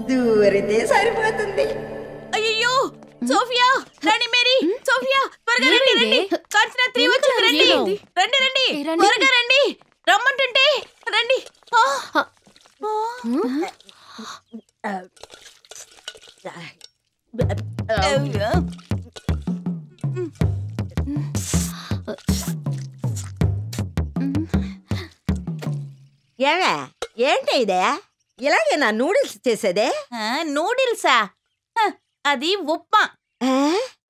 దూరితే సరిపోతుంది. అయ్యో సోఫియా, రాణి Mary, Sophia త్వరగా రండి రండి. కాంచనా 3 వచ్చింది, రండి రండి రండి త్వరగా రండి, రమ్మంటుంటే రండి. ఏమే ఏంటి ఇదే? ఇలాగే నా నూడిల్స్ చేసేదే? నూడిల్సా? అది ఉప్మా.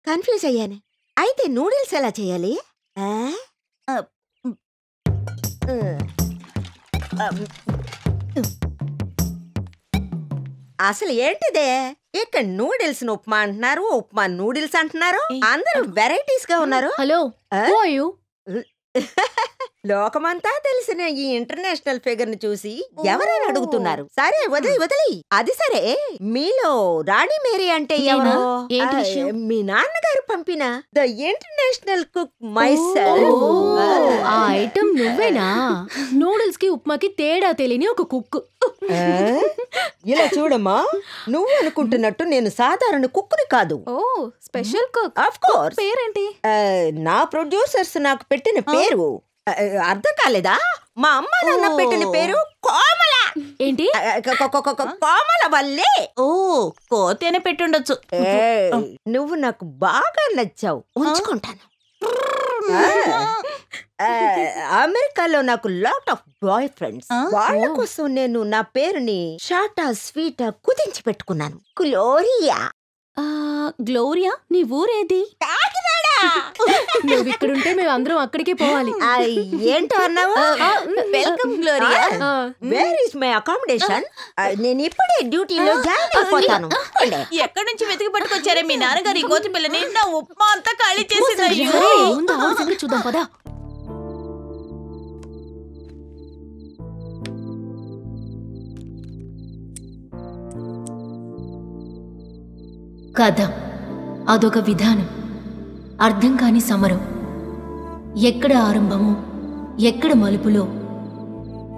కన్ఫ్యూజ్ అయ్యాను. అయితే నూడిల్స్ ఎలా చేయాలి? అసలు ఏంటిదే? ఇక్కడ నూడిల్స్ ఉప్మా అంటున్నారు, ఉప్మా నూడిల్స్ అంటున్నారు. అందరూ వెరైటీస్ గా ఉన్నారు. హలో, లోకమంతా తెలిసిన ఈ ఇంటర్నేషనల్ ఫిగర్ ని చూసి ఎవరైనా అడుగుతున్నారు. సరే వదిలి అది సరే, మీలో రాణి మేరీ అంటే ఎవరు? మీ నాన్నగారు పంపిన ద ఇంటర్నేషనల్ కుక్ మైసెల్ఫ్. ఆ ఐటమ్ నువ్వేనా? నూడిల్స్ కి ఉప్మాకి తేడా తెలియని ఒక కుక్. ఇలా చూడమ్మా, నువ్వు అనుకుంటున్నట్టు నేను సాధారణ కుక్కుని కాదు. ఓ స్పెషల్ కుక్. Of course. పేరేంటి? నా ప్రొడ్యూసర్స్ నాకు పెట్టిన పేరు. అర్థం కాలేదా? మా అమ్మ నాన్న పెట్టిన పేరు కోమల. ఏంటి? కోమల వల్లే. ఓ కోతేనే పెట్టుండొచ్చు. నువ్వు నాకు బాగా నచ్చావు, ఉంచుకుంటాను. అమెరికాలో నాకు లాట్ ఆఫ్ బాయ్ ఫ్రెండ్స్. వాళ్ళ కోసం నేను నా పేరుని షార్టా స్వీటా కుదించి పెట్టుకున్నాను. గ్లోరియా. గ్లోరియా, నీ ఊరేది? నువ్వు ఇక్కడుంటే మేము అందరం అక్కడికే పోవాలి. ఏంటో అన్నావు? Welcome Gloria. Where is my accommodation? నేను ఇప్పుడే డ్యూటీలో జాయిన్ అయిపోతాను. ఎక్కడి నుంచి వెతికి పట్టుకొచ్చారే మీ నాన్నగారు ఈ కోతి పిల్లని? నా ఉప్మా అంతా ఖాళీ చేసింది. చూద్దాం పదా. కథ అదొక విధానం, అర్థం కాని సమరం. ఎక్కడ ఆరంభమో ఎక్కడ మలుపులో,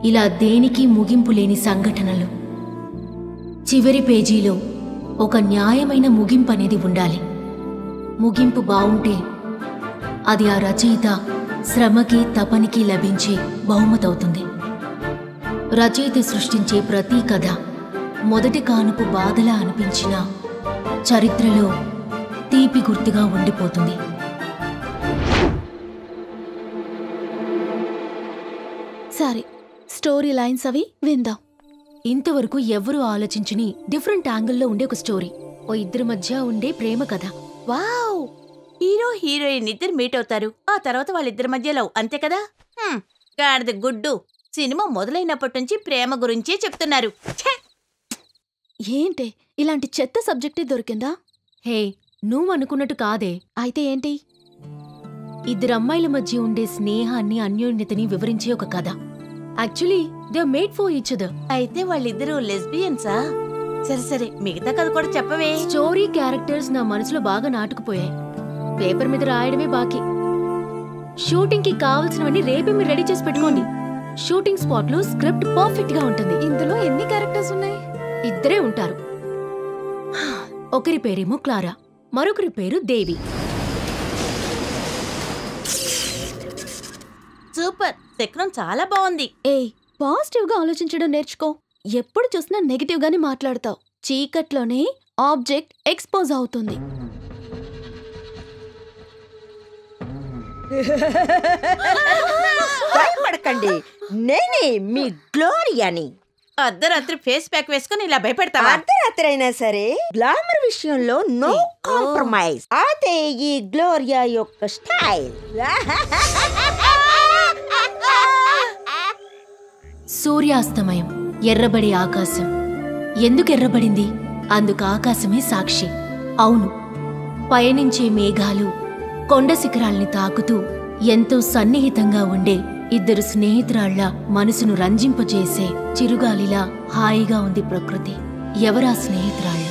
ఇలా దేనికి ముగింపు లేని సంఘటనలు. చివరి పేజీలో ఒక న్యాయమైన ముగింపు అనేది ఉండాలి. ముగింపు బావుంటే అది ఆ రచయిత శ్రమకి తపనికి లభించే బహుమతవుతుంది. రచయిత సృష్టించే ప్రతి కథ మొదటి కానుపు బాధలా అనిపించినా చరిత్రలో తీపి గుర్తుగా ఉండిపోతుంది. సరే, స్టోరీ లైన్స్ అవి విందాం. ఇంతవరకు ఎవ్వరూ ఆలోచించని డిఫరెంట్ యాంగిల్లో ఉండే ఒక స్టోరీ. ఓ ఇద్దరి మధ్య ఉండే ప్రేమ కథ. వావ్! హీరో హీరోయిన్ ఇద్దరు మీట్ అవుతారు, ఆ తర్వాత వాళ్ళిద్దరి మధ్య లవ్, అంతే కదా? గాడిద గుడ్డు. సినిమా మొదలైనప్పటి నుంచి ప్రేమ గురించే చెప్తున్నారు. ఏంటి ఇలాంటి చెత్త సబ్జెక్టే దొరికిందా? హే, నువ్వు అనుకున్నట్టు కాదే. అయితే ఏంటి? ఇద్దరు అమ్మాయిల మధ్య ఉండే స్నేహాన్ని, అన్యోన్యతని వివరించే ఒక కథ. Actually they are made for each other. అయితే వాళ్ళిద్దరూ లెస్బియన్సా? సరే సరే, మిగతా కథ కూడా చెప్పవే. స్టోరీ క్యారెక్టర్స్ నా మనసులో బాగా నాటుకుపోయాయి. పేపర్ మీద రాయడమే బాకీ. షూటింగ్ కి కావాల్సినవన్నీ రేపే మీరు రెడీ చేసి పెట్టుకోండి. షూటింగ్ స్పాట్ లో స్క్రిప్ట్ పర్ఫెక్ట్ గా ఉంటుంది. ఇందులో ఎన్ని క్యారెక్టర్స్ ఉన్నాయి? ఇద్దరే ఉంటారు. ఒకరి పేరేమో క్లారా, మరొకరి పేరు దేవి. సూపర్, శకునం చాలా బాగుంది. పాజిటివ్ గా ఆలోచించడం నేర్చుకో. ఎప్పుడు చూసినా నెగిటివ్ గానే మాట్లాడతావు. చీకట్లోనే ఆబ్జెక్ట్ ఎక్స్పోజ్ అవుతుంది. భయపడకండి, నేనే మీ గ్లోరియాని. అర్ధరాత్రి ఫేస్ ప్యాక్ వేసుకుని ఇలా భయపెడతావా? అర్ధరాత్రి అయినా సరే గ్లామర్ విషయంలో నో కాంప్రమైజ్. అదే ఈ గ్లోరియా యొక్క స్టైల్. సూర్యాస్తమయం, ఎర్రబడి ఆకాశం. ఎందుకు ఎర్రబడింది? అందుకు ఆకాశమే సాక్షి. అవును, పయనించే మేఘాలు కొండ శిఖరాల్ని తాకుతూ ఎంతో సన్నిహితంగా ఉండే ఇద్దరు స్నేహితురాళ్ల మనసును రంజింపజేసే చిరుగాలిలా హాయిగా ఉంది ప్రకృతి. ఎవరా స్నేహితురాళ్ళ?